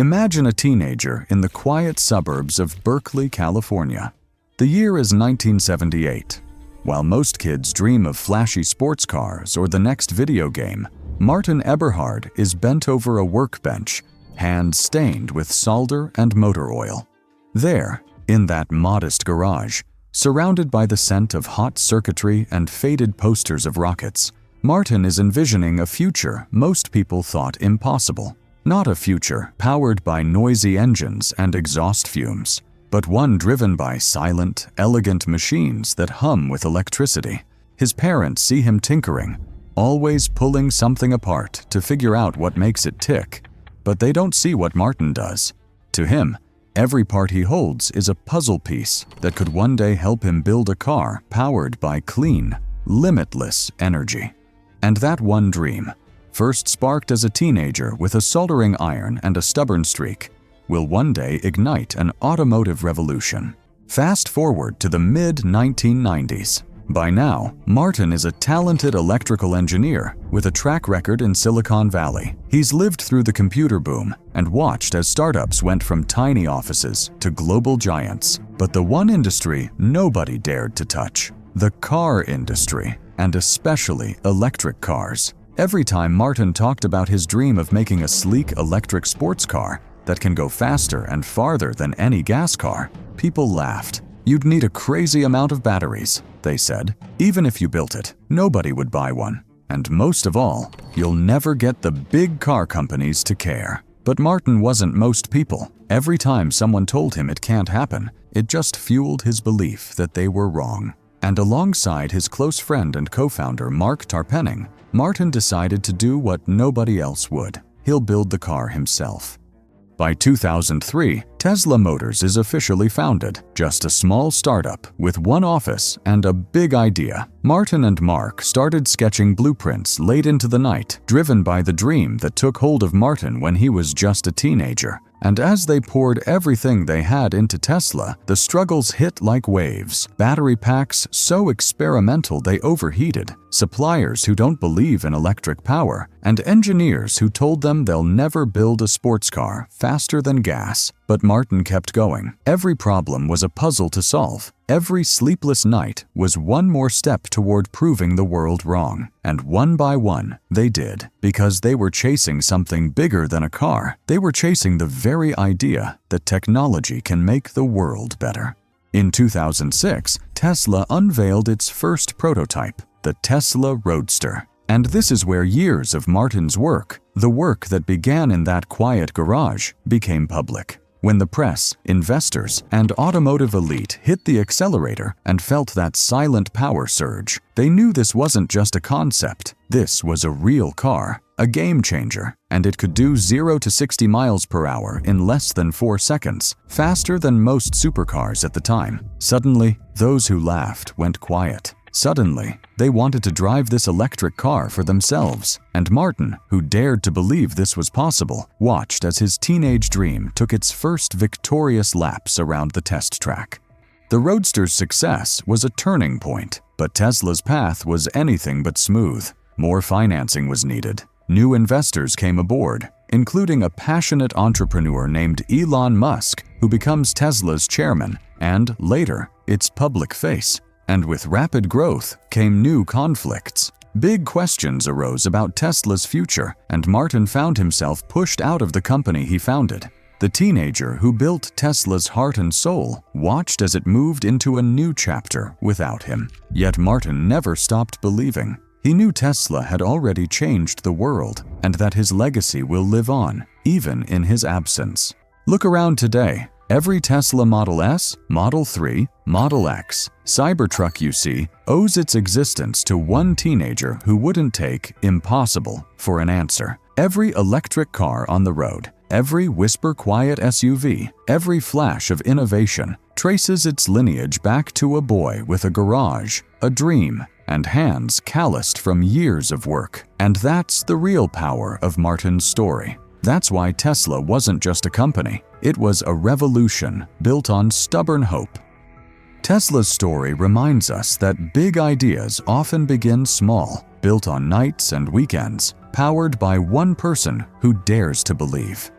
Imagine a teenager in the quiet suburbs of Berkeley, California. The year is 1978. While most kids dream of flashy sports cars or the next video game, Martin Eberhard is bent over a workbench, hands stained with solder and motor oil. There, in that modest garage, surrounded by the scent of hot circuitry and faded posters of rockets, Martin is envisioning a future most people thought impossible. Not a future powered by noisy engines and exhaust fumes, but one driven by silent, elegant machines that hum with electricity. His parents see him tinkering, always pulling something apart to figure out what makes it tick, but they don't see what Martin does. To him, every part he holds is a puzzle piece that could one day help him build a car powered by clean, limitless energy. And that one dream, first sparked as a teenager with a soldering iron and a stubborn streak, will one day ignite an automotive revolution. Fast forward to the mid-1990s. By now, Martin is a talented electrical engineer with a track record in Silicon Valley. He's lived through the computer boom and watched as startups went from tiny offices to global giants. But the one industry nobody dared to touch, the car industry, and especially electric cars. Every time Martin talked about his dream of making a sleek electric sports car that can go faster and farther than any gas car, people laughed. You'd need a crazy amount of batteries, they said. Even if you built it, nobody would buy one. And most of all, you'll never get the big car companies to care. But Martin wasn't most people. Every time someone told him it can't happen, it just fueled his belief that they were wrong. And alongside his close friend and co-founder Mark Tarpenning, Martin decided to do what nobody else would. He'll build the car himself. By 2003, Tesla Motors is officially founded, just a small startup with one office and a big idea. Martin and Mark started sketching blueprints late into the night, driven by the dream that took hold of Martin when he was just a teenager. And as they poured everything they had into Tesla, the struggles hit like waves. Battery packs so experimental they overheated, suppliers who don't believe in electric power, and engineers who told them they'll never build a sports car faster than gas. But Martin kept going. Every problem was a puzzle to solve. Every sleepless night was one more step toward proving the world wrong. And one by one, they did. Because they were chasing something bigger than a car. They were chasing the very idea that technology can make the world better. In 2006, Tesla unveiled its first prototype, the Tesla Roadster. And this is where years of Martin's work, the work that began in that quiet garage, became public. When the press, investors, and automotive elite hit the accelerator and felt that silent power surge, they knew this wasn't just a concept. This was a real car, a game changer, and it could do 0 to 60 miles per hour in less than 4 seconds, faster than most supercars at the time. Suddenly, those who laughed went quiet. Suddenly, they wanted to drive this electric car for themselves, and Martin, who dared to believe this was possible, watched as his teenage dream took its first victorious laps around the test track. The Roadster's success was a turning point, but Tesla's path was anything but smooth. More financing was needed. New investors came aboard, including a passionate entrepreneur named Elon Musk, who becomes Tesla's chairman and, later, its public face. And with rapid growth came new conflicts. Big questions arose about Tesla's future, and Martin found himself pushed out of the company he founded. The teenager who built Tesla's heart and soul watched as it moved into a new chapter without him. Yet Martin never stopped believing. He knew Tesla had already changed the world, and that his legacy will live on, even in his absence. Look around today. Every Tesla Model S, Model 3, Model X, Cybertruck you see owes its existence to one teenager who wouldn't take impossible for an answer. Every electric car on the road, every whisper-quiet SUV, every flash of innovation traces its lineage back to a boy with a garage, a dream, and hands calloused from years of work. And that's the real power of Martin's story. That's why Tesla wasn't just a company. It was a revolution built on stubborn hope. Tesla's story reminds us that big ideas often begin small, built on nights and weekends, powered by one person who dares to believe.